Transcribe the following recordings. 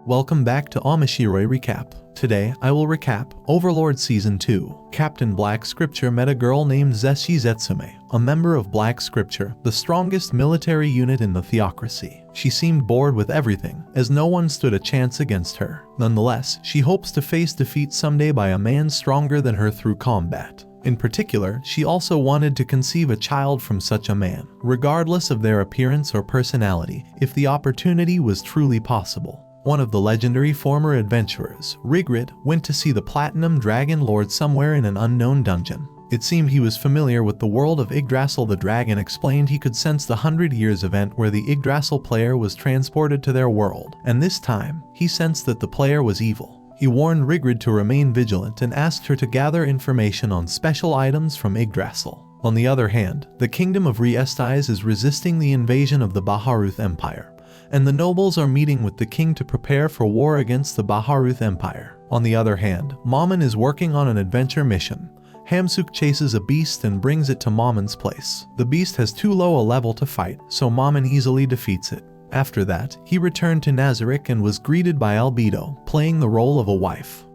Welcome back to Omoshiroi Recap. Today, I will recap Overlord Season 2. Captain Black Scripture met a girl named Zeshi Zetsume, a member of Black Scripture, the strongest military unit in the Theocracy. She seemed bored with everything, as no one stood a chance against her. Nonetheless, she hopes to face defeat someday by a man stronger than her through combat. In particular, she also wanted to conceive a child from such a man, regardless of their appearance or personality, if the opportunity was truly possible. One of the legendary former adventurers, Rigrid, went to see the Platinum Dragon Lord somewhere in an unknown dungeon. It seemed he was familiar with the world of Yggdrasil. The dragon explained he could sense the 100 Years event where the Yggdrasil player was transported to their world, and this time, he sensed that the player was evil. He warned Rigrid to remain vigilant and asked her to gather information on special items from Yggdrasil. On the other hand, the kingdom of Ainz is resisting the invasion of the Baharuth Empire, and the nobles are meeting with the king to prepare for war against the Baharuth Empire. On the other hand, Mammon is working on an adventure mission. Hamsuk chases a beast and brings it to Mammon's place. The beast has too low a level to fight, so Mammon easily defeats it. After that, he returned to Nazarick and was greeted by Albedo, playing the role of a wife.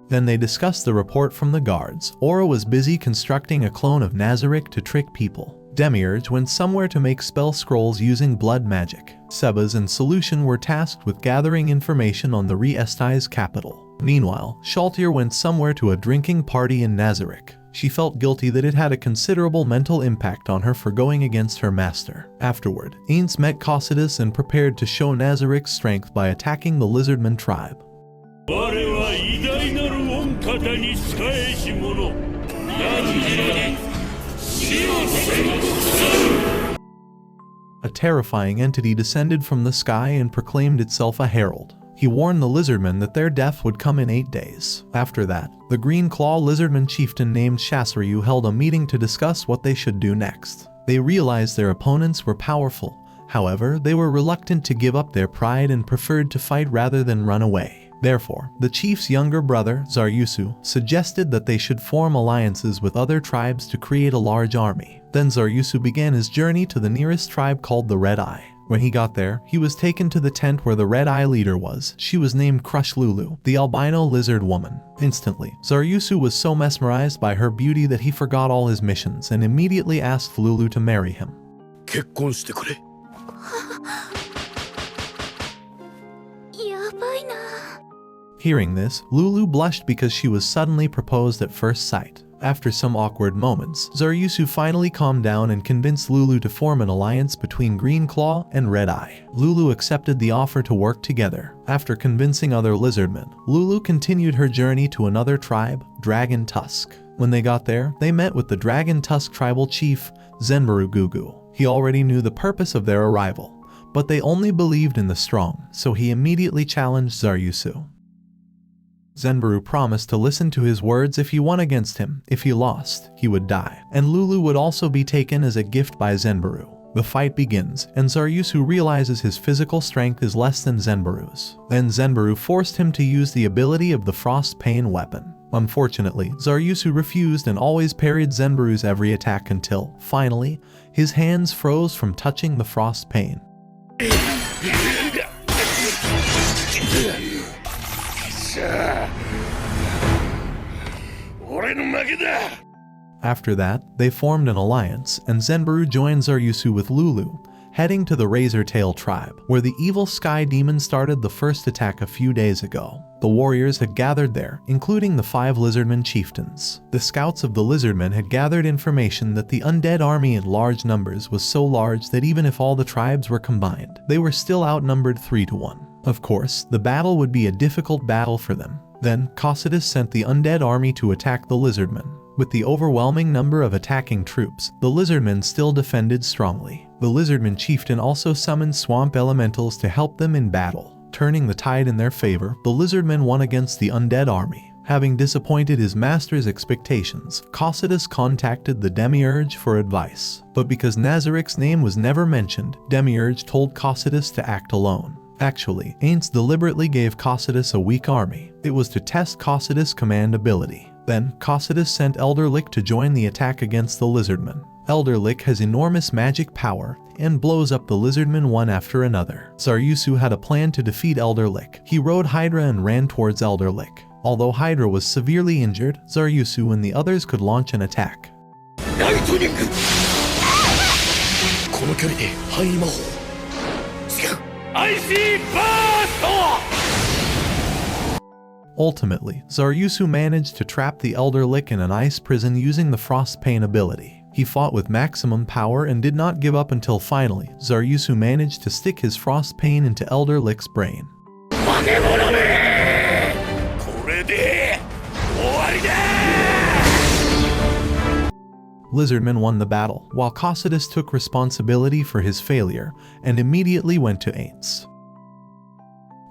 Then they discussed the report from the guards. Aura was busy constructing a clone of Nazarick to trick people. Demiurge went somewhere to make spell scrolls using blood magic. Sebas and Solution were tasked with gathering information on the Ainz capital. Meanwhile, Shaltir went somewhere to a drinking party in Nazarick. She felt guilty that it had a considerable mental impact on her for going against her master. Afterward, Ainz met Cocytus and prepared to show Nazarick's strength by attacking the Lizardman tribe. A terrifying entity descended from the sky and proclaimed itself a herald. He warned the Lizardmen that their death would come in 8 days. After that, the Green Claw Lizardman chieftain named Shasryu held a meeting to discuss what they should do next. They realized their opponents were powerful. However, they were reluctant to give up their pride and preferred to fight rather than run away. Therefore, the chief's younger brother, Zaryusu, suggested that they should form alliances with other tribes to create a large army. Then Zaryusu began his journey to the nearest tribe called the Red Eye. When he got there, he was taken to the tent where the Red Eye leader was. She was named Crush Lulu, the albino lizard woman. Instantly, Zaryusu was so mesmerized by her beauty that he forgot all his missions and immediately asked Lulu to marry him. Hearing this, Lulu blushed because she was suddenly proposed at first sight. After some awkward moments, Zaryusu finally calmed down and convinced Lulu to form an alliance between Green Claw and Red Eye. Lulu accepted the offer to work together. After convincing other lizardmen, Lulu continued her journey to another tribe, Dragon Tusk. When they got there, they met with the Dragon Tusk tribal chief, Zenbaru Gugu. He already knew the purpose of their arrival, but they only believed in the strong, so he immediately challenged Zaryusu. Zenbaru promised to listen to his words if he won against him. If he lost, he would die, and Lulu would also be taken as a gift by Zenbaru. The fight begins, and Zaryusu realizes his physical strength is less than Zenbaru's. Then Zenbaru forced him to use the ability of the Frost Pain weapon. Unfortunately, Zaryusu refused and always parried Zenbaru's every attack until, finally, his hands froze from touching the Frost Pain. After that, they formed an alliance, and Zenbaru joined Zaryusu with Lulu, heading to the Razor Tail tribe, where the evil Sky Demon started the first attack a few days ago. The warriors had gathered there, including the 5 Lizardman chieftains. The scouts of the Lizardmen had gathered information that the undead army in large numbers was so large that even if all the tribes were combined, they were still outnumbered 3-1. Of course, the battle would be a difficult battle for them. Then, Cocytus sent the undead army to attack the Lizardmen. With the overwhelming number of attacking troops, the Lizardmen still defended strongly. The Lizardman chieftain also summoned swamp elementals to help them in battle. Turning the tide in their favor, the Lizardmen won against the undead army. Having disappointed his master's expectations, Cocytus contacted the Demiurge for advice. But because Nazarick's name was never mentioned, Demiurge told Cocytus to act alone. Actually, Ainz deliberately gave Cocytus a weak army. It was to test Cocytus' command ability. Then, Cocytus sent Elder Lick to join the attack against the Lizardman. Elder Lick has enormous magic power and blows up the Lizardman one after another. Zaryusu had a plan to defeat Elder Lick. He rode Hydra and ran towards Elder Lick. Although Hydra was severely injured, Zaryusu and the others could launch an attack. Ultimately, Zaryusu managed to trap the Elder Lick in an ice prison using the Frost Pain ability. He fought with maximum power and did not give up until finally, Zaryusu managed to stick his Frost Pain into Elder Lick's brain. Lizardman won the battle, while Cocytus took responsibility for his failure and immediately went to Ainz.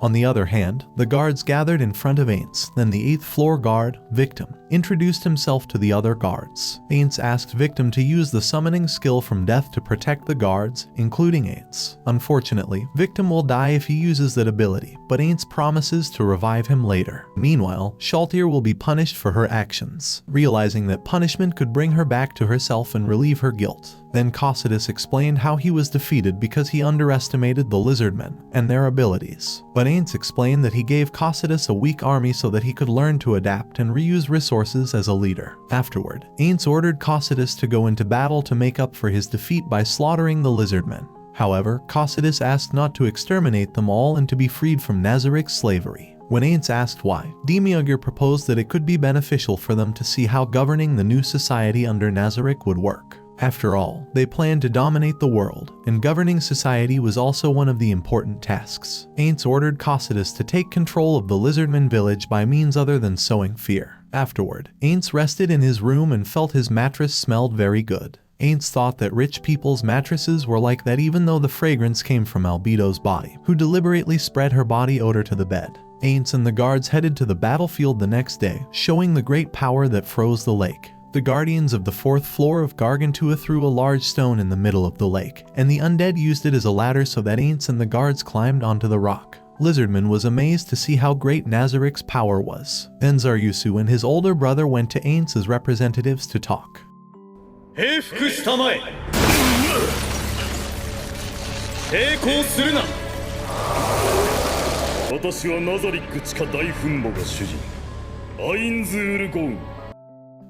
On the other hand, the guards gathered in front of Ainz. Then the 8th floor guard, Victim, introduced himself to the other guards. Ainz asked Victim to use the summoning skill from death to protect the guards, including Ainz. Unfortunately, Victim will die if he uses that ability, but Ainz promises to revive him later. Meanwhile, Shaltir will be punished for her actions, realizing that punishment could bring her back to herself and relieve her guilt. Then Cocytus explained how he was defeated because he underestimated the Lizardmen and their abilities. But Ainz explained that he gave Cocytus a weak army so that he could learn to adapt and reuse resources as a leader. Afterward, Ainz ordered Cocytus to go into battle to make up for his defeat by slaughtering the Lizardmen. However, Cocytus asked not to exterminate them all and to be freed from Nazarick's slavery. When Ainz asked why, Demiurge proposed that it could be beneficial for them to see how governing the new society under Nazarick would work. After all, they planned to dominate the world, and governing society was also one of the important tasks. Ainz ordered Cocytus to take control of the Lizardman village by means other than sowing fear. Afterward, Ainz rested in his room and felt his mattress smelled very good. Ainz thought that rich people's mattresses were like that even though the fragrance came from Albedo's body, who deliberately spread her body odor to the bed. Ainz and the guards headed to the battlefield the next day, showing the great power that froze the lake. The guardians of the 4th floor of Gargantua threw a large stone in the middle of the lake, and the undead used it as a ladder so that Ainz and the guards climbed onto the rock. Lizardman was amazed to see how great Nazarick's power was. Then Zaryusu and his older brother went to Ainz as representatives to talk.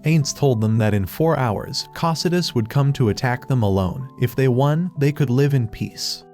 Ainz told them that in 4 hours, Cocytus would come to attack them alone. If they won, they could live in peace.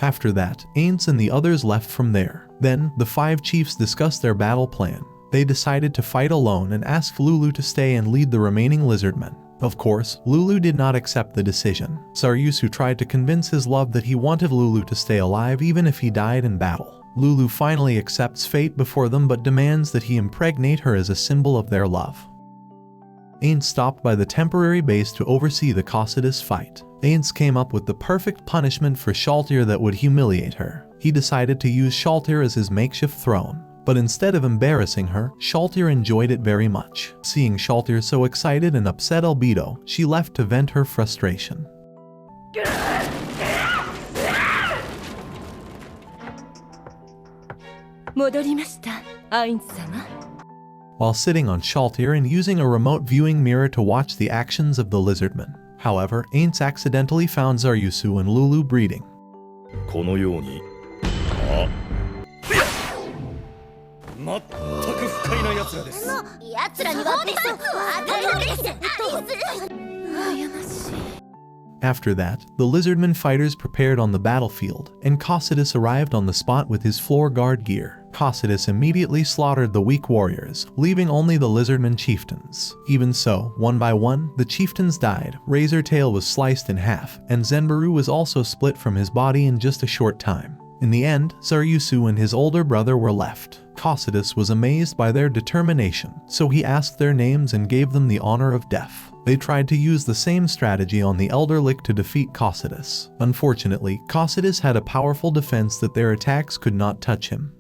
After that, Ainz and the others left from there. Then, the 5 chiefs discussed their battle plan. They decided to fight alone and asked Lulu to stay and lead the remaining Lizardmen. Of course, Lulu did not accept the decision. Zaryusu tried to convince his love that he wanted Lulu to stay alive even if he died in battle. Lulu finally accepts fate before them but demands that he impregnate her as a symbol of their love. Ainz stopped by the temporary base to oversee the Cocytus fight. Ainz came up with the perfect punishment for Shaltir that would humiliate her. He decided to use Shaltir as his makeshift throne. But instead of embarrassing her, Shaltir enjoyed it very much. Seeing Shaltir so excited and upset Albedo, she left to vent her frustration. While sitting on Shaltir and using a remote viewing mirror to watch the actions of the Lizardmen. However, Ainz accidentally found Zaryusu and Lulu breeding. After that, the Lizardman fighters prepared on the battlefield, and Cocytus arrived on the spot with his floor guard gear. Cocytus immediately slaughtered the weak warriors, leaving only the Lizardman chieftains. Even so, one by one, the chieftains died, Razortail was sliced in half, and Zenbaru was also split from his body in just a short time. In the end, Zaryusu and his older brother were left. Cocytus was amazed by their determination, so he asked their names and gave them the honor of death. They tried to use the same strategy on the Elder Lick to defeat Cocytus. Unfortunately, Cocytus had a powerful defense that their attacks could not touch him.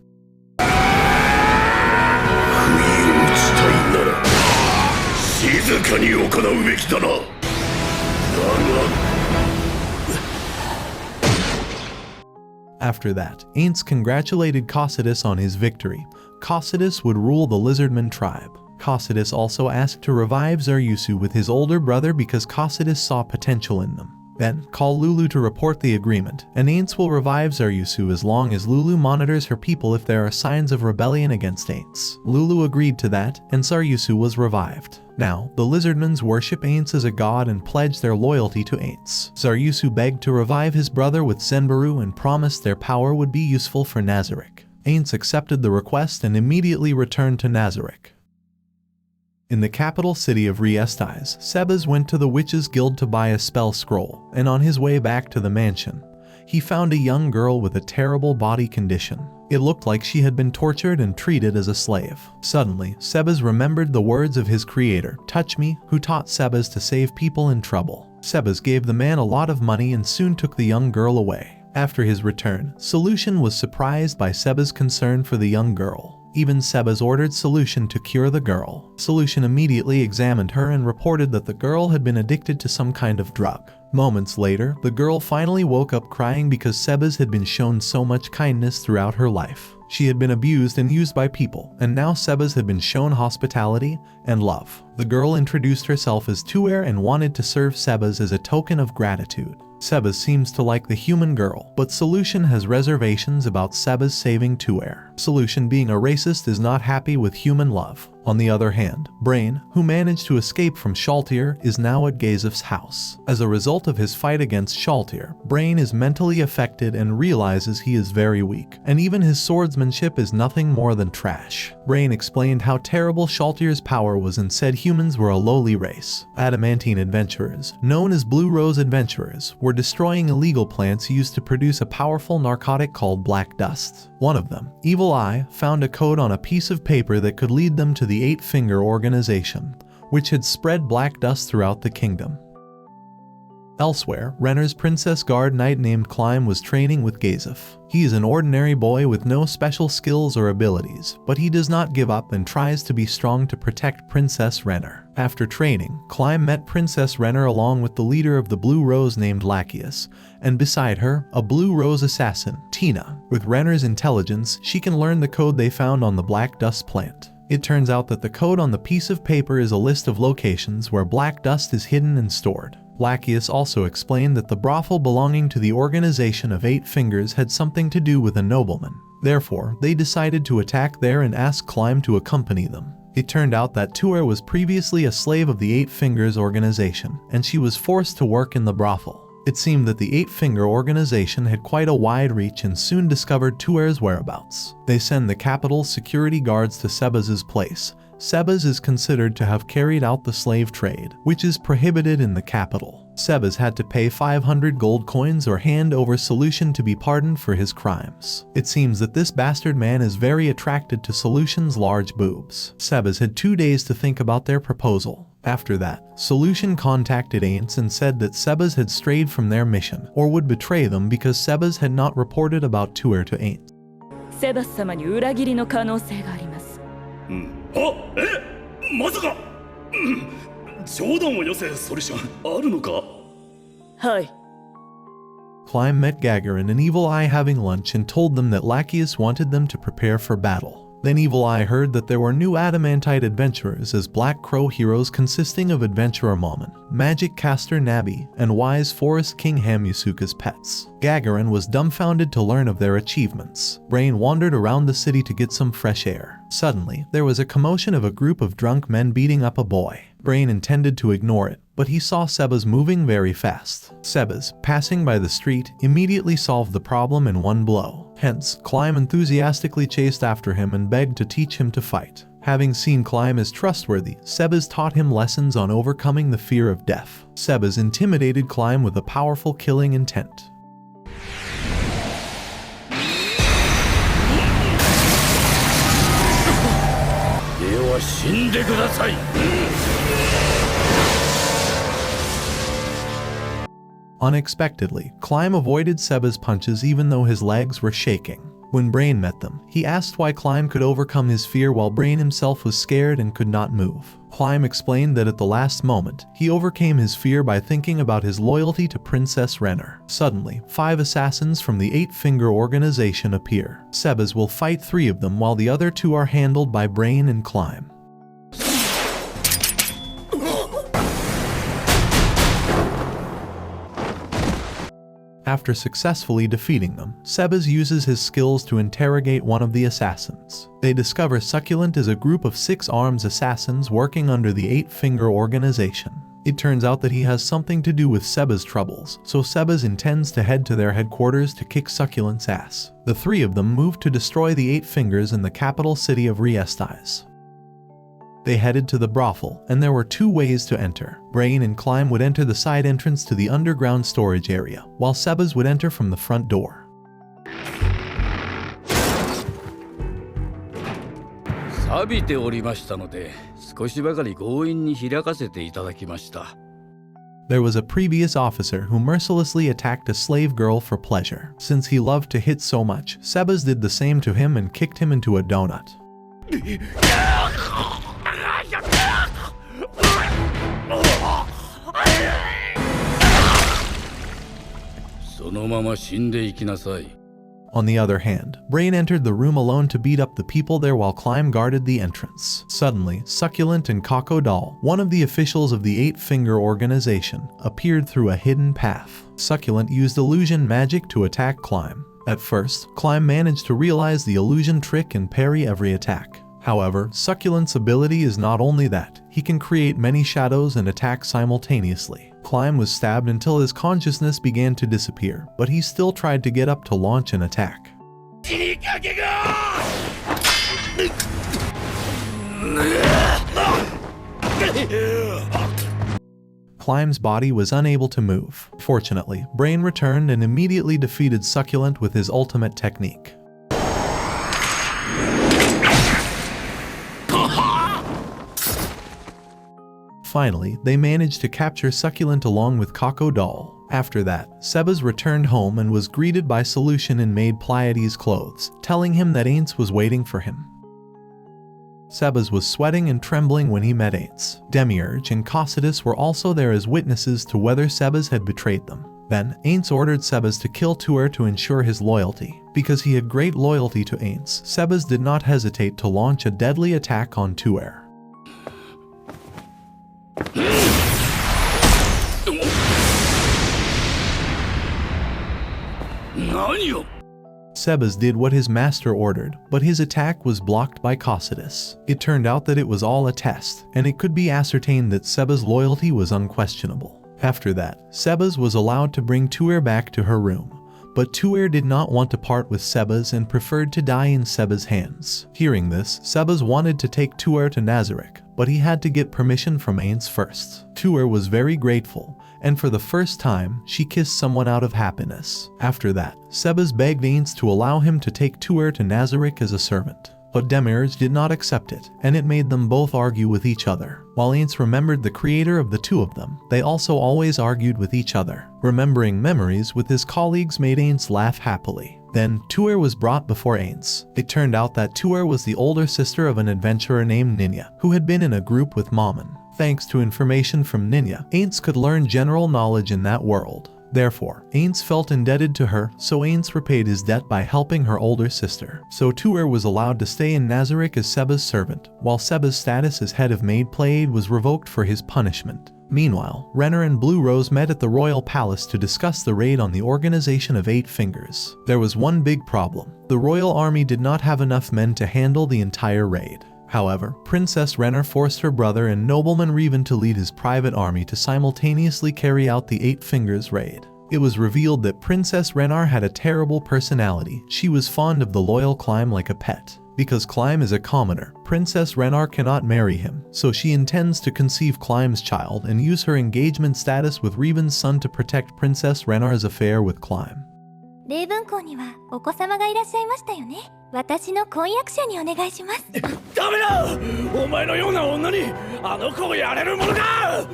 After that, Ainz congratulated Cocytus on his victory. Cocytus would rule the Lizardman tribe. Cocytus also asked to revive Zaryusu with his older brother because Cocytus saw potential in them. Then, call Lulu to report the agreement, and Ainz will revive Zaryusu as long as Lulu monitors her people if there are signs of rebellion against Ainz. Lulu agreed to that, and Zaryusu was revived. Now, the Lizardmans worship Ainz as a god and pledge their loyalty to Ainz. Zaryusu begged to revive his brother with Zenbaru and promised their power would be useful for Nazarick. Ainz accepted the request and immediately returned to Nazarick. In the capital city of Riestais, Sebas went to the Witches' Guild to buy a spell scroll, and on his way back to the mansion, he found a young girl with a terrible body condition. It looked like she had been tortured and treated as a slave. Suddenly, Sebas remembered the words of his creator, Touch Me, who taught Sebas to save people in trouble. Sebas gave the man a lot of money and soon took the young girl away. After his return, Solution was surprised by Sebas' concern for the young girl. Even Sebas ordered Solution to cure the girl. Solution immediately examined her and reported that the girl had been addicted to some kind of drug. Moments later, the girl finally woke up crying because Sebas had been shown so much kindness throughout her life. She had been abused and used by people, and now Sebas had been shown hospitality and love. The girl introduced herself as Tuer and wanted to serve Sebas as a token of gratitude. Sebas seems to like the human girl, but Solution has reservations about Sebas saving Tuer. Solution, being a racist, is not happy with human love. On the other hand, Brain, who managed to escape from Shaltir, is now at Gazef's house. As a result of his fight against Shaltir, Brain is mentally affected and realizes he is very weak, and even his swordsmanship is nothing more than trash. Brain explained how terrible Shaltir's power was and said humans were a lowly race. Adamantine adventurers, known as Blue Rose adventurers, were destroying illegal plants used to produce a powerful narcotic called black dust. One of them, Evil Eye, found a code on a piece of paper that could lead them to the Eight-Finger Organization, which had spread black dust throughout the kingdom. Elsewhere, Renner's princess guard knight named Climb was training with Gazef. He is an ordinary boy with no special skills or abilities, but he does not give up and tries to be strong to protect Princess Renner. After training, Climb met Princess Renner along with the leader of the Blue Rose named Lachius, and beside her, a Blue Rose assassin, Tina. With Renner's intelligence, she can learn the code they found on the black dust plant. It turns out that the code on the piece of paper is a list of locations where black dust is hidden and stored. Lachius also explained that the brothel belonging to the Organization of Eight Fingers had something to do with a nobleman. Therefore, they decided to attack there and ask Climb to accompany them. It turned out that Tuer was previously a slave of the Eight Fingers Organization, and she was forced to work in the brothel. It seemed that the Eight-Finger Organization had quite a wide reach and soon discovered Tuer's whereabouts. They send the capital's security guards to Sebas's place. Sebas is considered to have carried out the slave trade, which is prohibited in the capital. Sebas had to pay 500 gold coins or hand over Solution to be pardoned for his crimes. It seems that this bastard man is very attracted to Solution's large boobs. Sebas had 2 days to think about their proposal. After that, Solution contacted Ainz and said that Sebas had strayed from their mission, or would betray them because Sebas had not reported about Tuer to Ainz. セバス様に裏切りの可能性があります。まさか冗談をよせソリュションあるのかはい。Climb met Gagarin and Evil Eye having lunch and told them that Lachius wanted them to prepare for battle. Then Evil Eye heard that there were new adamantite adventurers as Black Crow heroes consisting of Adventurer Mammon, Magic Caster Nabi, and Wise Forest King Hamusuke as pets. Gagarin was dumbfounded to learn of their achievements. Brain wandered around the city to get some fresh air. Suddenly, there was a commotion of a group of drunk men beating up a boy. Brain intended to ignore it, but he saw Sebas moving very fast. Sebas, passing by the street, immediately solved the problem in one blow. Hence, Climb enthusiastically chased after him and begged to teach him to fight. Having seen Climb as trustworthy, Sebas taught him lessons on overcoming the fear of death. Sebas intimidated Climb with a powerful killing intent. Unexpectedly, Climb avoided Sebas' punches even though his legs were shaking. When Brain met them, he asked why Climb could overcome his fear while Brain himself was scared and could not move. Climb explained that at the last moment, he overcame his fear by thinking about his loyalty to Princess Renner. Suddenly, 5 assassins from the 8-Finger organization appear. Sebas will fight 3 of them while the other 2 are handled by Brain and Climb. After successfully defeating them, Sebas uses his skills to interrogate one of the assassins. They discover Succulent is a group of 6 arms assassins working under the 8-Finger organization. It turns out that he has something to do with Sebas' troubles, so Sebas intends to head to their headquarters to kick Succulent's ass. The 3 of them move to destroy the 8 Fingers in the capital city of Riestais. They headed to the brothel, and there were 2 ways to enter. Brain and Climb would enter the side entrance to the underground storage area, while Sebas would enter from the front door. There was a previous officer who mercilessly attacked a slave girl for pleasure. Since he loved to hit so much, Sebas did the same to him and kicked him into a donut. On the other hand, Brain entered the room alone to beat up the people there while Climb guarded the entrance. Suddenly, Succulent and Crocodile, one of the officials of the 8-Finger organization, appeared through a hidden path. Succulent used illusion magic to attack Climb. At first, Climb managed to realize the illusion trick and parry every attack. However, Succulent's ability is not only that, he can create many shadows and attack simultaneously. Climb was stabbed until his consciousness began to disappear, but he still tried to get up to launch an attack. Climb's body was unable to move. Fortunately, Brain returned and immediately defeated Succulent with his ultimate technique. Finally, they managed to capture Succulent along with Crocodile. After that, Sebas returned home and was greeted by Solution in Maid Pleiades' clothes, telling him that Ainz was waiting for him. Sebas was sweating and trembling when he met Ainz. Demiurge and Cocytus were also there as witnesses to whether Sebas had betrayed them. Then, Ainz ordered Sebas to kill Tuer to ensure his loyalty. Because he had great loyalty to Ainz, Sebas did not hesitate to launch a deadly attack on Tuer. Sebas did what his master ordered, but his attack was blocked by Cocytus. It turned out that it was all a test, and it could be ascertained that Sebas' loyalty was unquestionable. After that, Sebas was allowed to bring Tuer back to her room. But Tuer did not want to part with Sebas and preferred to die in Sebas' hands. Hearing this, Sebas wanted to take Tuer to Nazarick, but he had to get permission from Ainz first. Tuer was very grateful, and for the first time, she kissed someone out of happiness. After that, Sebas begged Ainz to allow him to take Tuer to Nazarick as a servant. But Demiurge did not accept it, and it made them both argue with each other. While Ainz remembered the creator of the 2 of them, they also always argued with each other. Remembering memories with his colleagues made Ainz laugh happily. Then, Tuer was brought before Ainz. It turned out that Tuer was the older sister of an adventurer named Ninya, who had been in a group with Mammon. Thanks to information from Ninya, Ainz could learn general knowledge in that world. Therefore, Ainz felt indebted to her, so Ainz repaid his debt by helping her older sister. So Tuer was allowed to stay in Nazarick as Sebas' servant, while Sebas' status as head of Maid Pleiades was revoked for his punishment. Meanwhile, Renner and Blue Rose met at the royal palace to discuss the raid on the organization of 8 Fingers. There was one big problem. The royal army did not have enough men to handle the entire raid. However, Princess Renner forced her brother and nobleman Revan to lead his private army to simultaneously carry out the 8 Fingers raid. It was revealed that Princess Renner had a terrible personality. She was fond of the loyal Climb like a pet. Because Climb is a commoner, Princess Renner cannot marry him, so she intends to conceive Climb's child and use her engagement status with Revan's son to protect Princess Renner's affair with Climb. レイブン校にはお子様がいらっしゃいましたよね。私の婚約者にお願いします。ダメだ！お前のような女にあの子をやれるものか!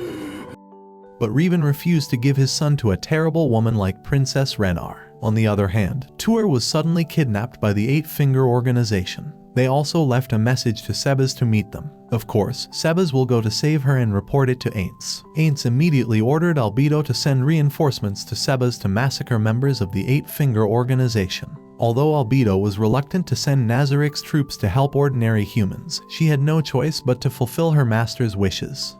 But Revan refused to give his son to a terrible woman like Princess Renner. On the other hand, Tuer was suddenly kidnapped by the Eight-Finger Organization. They also left a message to Sebas to meet them. Of course, Sebas will go to save her and report it to Ainz. Ainz immediately ordered Albedo to send reinforcements to Sebas to massacre members of the Eight-Finger Organization. Although Albedo was reluctant to send Nazarick's troops to help ordinary humans, she had no choice but to fulfill her master's wishes.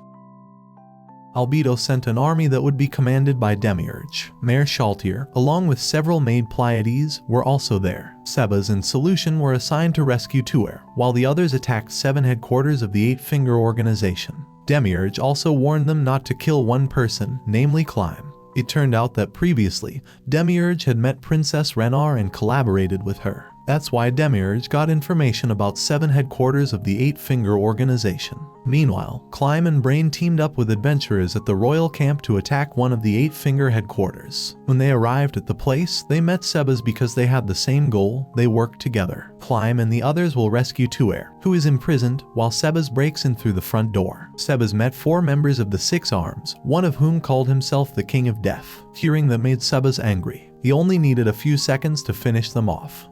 Albedo sent an army that would be commanded by Demiurge. Mayor Shaltier, along with several Maid Pleiades, were also there. Sebas and Solution were assigned to rescue Tuer, while the others attacked 7 headquarters of the Eight-Finger Organization. Demiurge also warned them not to kill one person, namely Climb. It turned out that previously, Demiurge had met Princess Renar and collaborated with her. That's why Demiurge got information about 7 headquarters of the Eight-Finger Organization. Meanwhile, Climb and Brain teamed up with adventurers at the royal camp to attack one of the Eight-Finger headquarters. When they arrived at the place, they met Sebas because they had the same goal. They worked together. Climb and the others will rescue Tuer, who is imprisoned, while Sebas breaks in through the front door. Sebas met 4 members of the Six Arms, one of whom called himself the King of Death. Hearing that made Sebas angry. He only needed a few seconds to finish them off.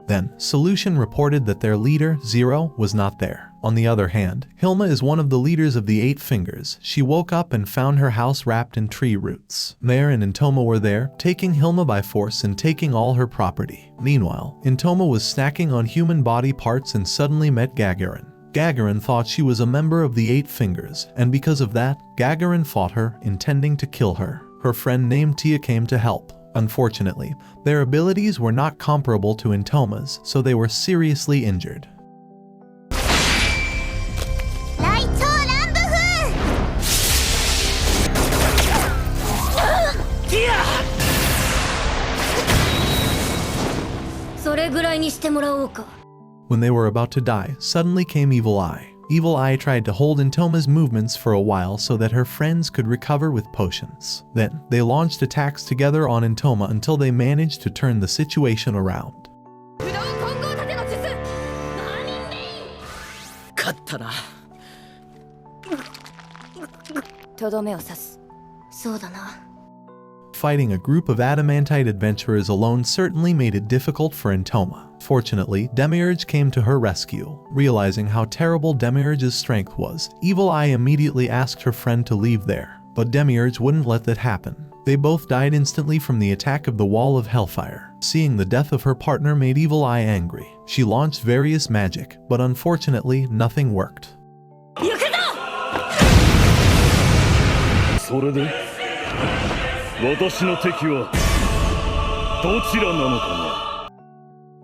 Then, Solution reported that their leader, Zero, was not there. On the other hand, Hilma is one of the leaders of the Eight Fingers. She woke up and found her house wrapped in tree roots. Mare and Intoma were there, taking Hilma by force and taking all her property. Meanwhile, Intoma was snacking on human body parts and suddenly met Gagarin. Gagarin thought she was a member of the Eight Fingers, and because of that, Gagarin fought her, intending to kill her. Her friend named Tia came to help. Unfortunately, their abilities were not comparable to Intoma's, so they were seriously injured. When they were about to die, suddenly came Evil Eye. Evil Eye tried to hold Intoma's movements for a while so that her friends could recover with potions. Then, they launched attacks together on Intoma until they managed to turn the situation around. Fighting a group of adamantite adventurers alone certainly made it difficult for Intoma. Fortunately, Demiurge came to her rescue. Realizing how terrible Demiurge's strength was, Evil Eye immediately asked her friend to leave there. But Demiurge wouldn't let that happen. They both died instantly from the attack of the Wall of Hellfire. Seeing the death of her partner made Evil Eye angry. She launched various magic, but unfortunately, nothing worked.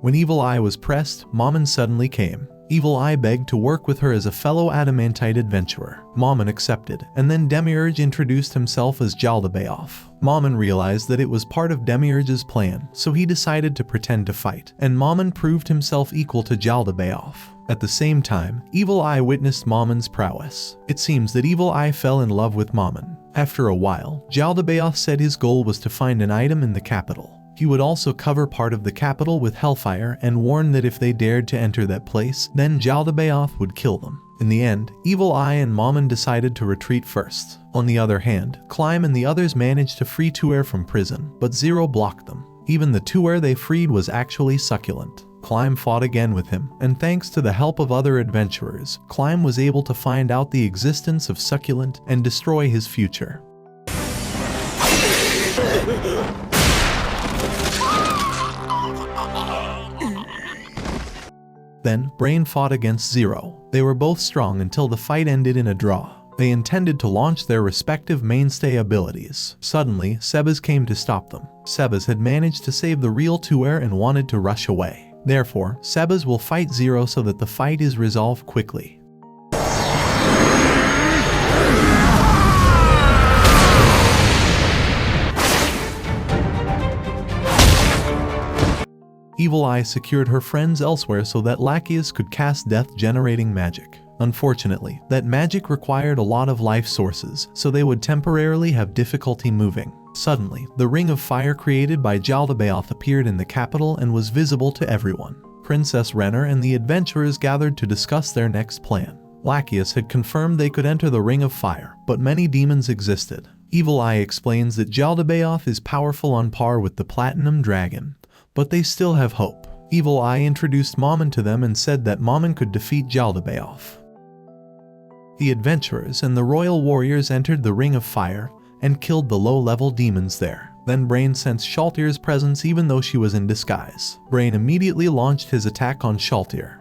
When Evil Eye was pressed, Mammon suddenly came. Evil Eye begged to work with her as a fellow adamantite adventurer. Mammon accepted, and then Demiurge introduced himself as Jaldabaoth. Mammon realized that it was part of Demiurge's plan, so he decided to pretend to fight, and Mammon proved himself equal to Jaldabaoth. At the same time, Evil Eye witnessed Mammon's prowess. It seems that Evil Eye fell in love with Mammon. After a while, Jaldabaoth said his goal was to find an item in the capital. He would also cover part of the capital with hellfire and warned that if they dared to enter that place, then Jaldabaoth would kill them. In the end, Evil Eye and Mammon decided to retreat first. On the other hand, Climb and the others managed to free Tuer from prison, but Zero blocked them. Even the Tuer they freed was actually Succulent. Climb fought again with him, and thanks to the help of other adventurers, Climb was able to find out the existence of Succulent and destroy his future. Then, Brain fought against Zero. They were both strong until the fight ended in a draw. They intended to launch their respective mainstay abilities. Suddenly, Sebas came to stop them. Sebas had managed to save the real Tuer and wanted to rush away. Therefore, Sebas will fight Zero so that the fight is resolved quickly. Evil Eye secured her friends elsewhere so that Lacheus could cast death-generating magic. Unfortunately, that magic required a lot of life sources, so they would temporarily have difficulty moving. Suddenly, the ring of fire created by Jaldabaoth appeared in the capital and was visible to everyone. Princess Renar and the adventurers gathered to discuss their next plan. Lachius had confirmed they could enter the Ring of Fire, but many demons existed. Evil Eye explains that Jaldabaoth is powerful on par with the Platinum Dragon, but they still have hope. Evil Eye introduced Mammon to them and said that Mammon could defeat Jaldabaoth. The adventurers and the royal warriors entered the Ring of Fire and killed the low-level demons there. Then Brain sensed Shaltyr's presence even though she was in disguise. Brain immediately launched his attack on Shaltyr.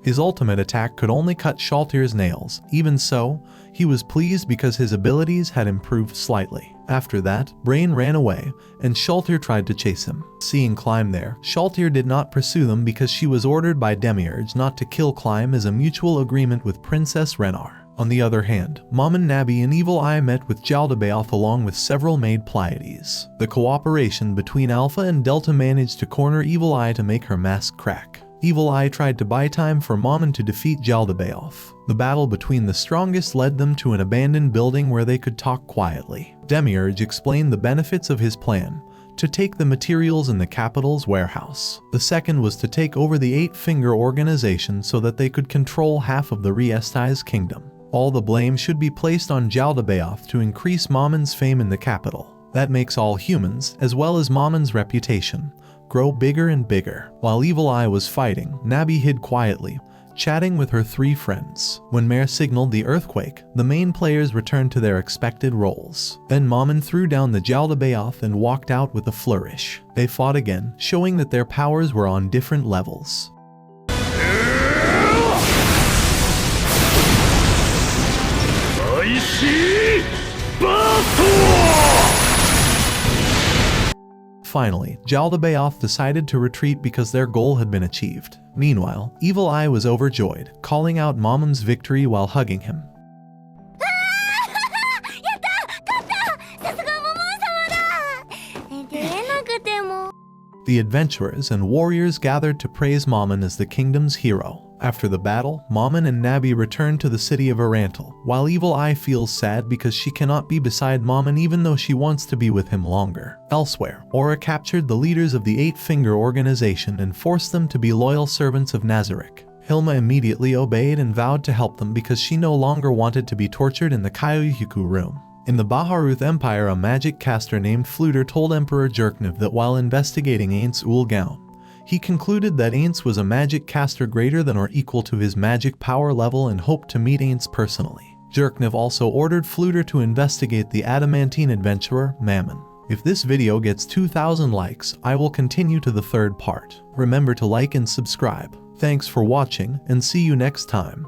His ultimate attack could only cut Shaltyr's nails. Even so, he was pleased because his abilities had improved slightly. After that, Brain ran away, and Shaltyr tried to chase him. Seeing Climb there, Shaltyr did not pursue them because she was ordered by Demiurge not to kill Climb as a mutual agreement with Princess Renar. On the other hand, Mammon, Nabi, and Evil Eye met with Jaldabaoth along with several maid Pleiades. The cooperation between Alpha and Delta managed to corner Evil Eye to make her mask crack. Evil Eye tried to buy time for Mammon to defeat Jaldabaoth. The battle between the strongest led them to an abandoned building where they could talk quietly. Demiurge explained the benefits of his plan: to take the materials in the capital's warehouse. The second was to take over the Eight-Finger organization so that they could control half of the Riesti's kingdom. All the blame should be placed on Jaldabaoth to increase Mammon's fame in the capital. That makes all humans, as well as Mammon's reputation, grow bigger and bigger. While Evil Eye was fighting, Nabi hid quietly, chatting with her three friends. When Mare signaled the earthquake, the main players returned to their expected roles. Then Mammon threw down the Jaldabaoth and walked out with a flourish. They fought again, showing that their powers were on different levels. Finally, Jaldabaoth decided to retreat because their goal had been achieved. Meanwhile, Evil Eye was overjoyed, calling out Mammon's victory while hugging him. The adventurers and warriors gathered to praise Mammon as the kingdom's hero. After the battle, Mammon and Nabi return to the city of Arantel, while Evil Eye feels sad because she cannot be beside Mammon even though she wants to be with him longer. Elsewhere, Aura captured the leaders of the Eight-Finger organization and forced them to be loyal servants of Nazarick. Hilma immediately obeyed and vowed to help them because she no longer wanted to be tortured in the Kyoyuku room. In the Baharuth Empire, a magic caster named Fluter told Emperor Jerknev that while investigating Ainz Ulgaun, he concluded that Ainz was a magic caster greater than or equal to his magic power level and hoped to meet Ainz personally. Jerknev also ordered Fluter to investigate the adamantine adventurer, Mammon. If this video gets 2,000 likes, I will continue to the third part. Remember to like and subscribe. Thanks for watching, and see you next time.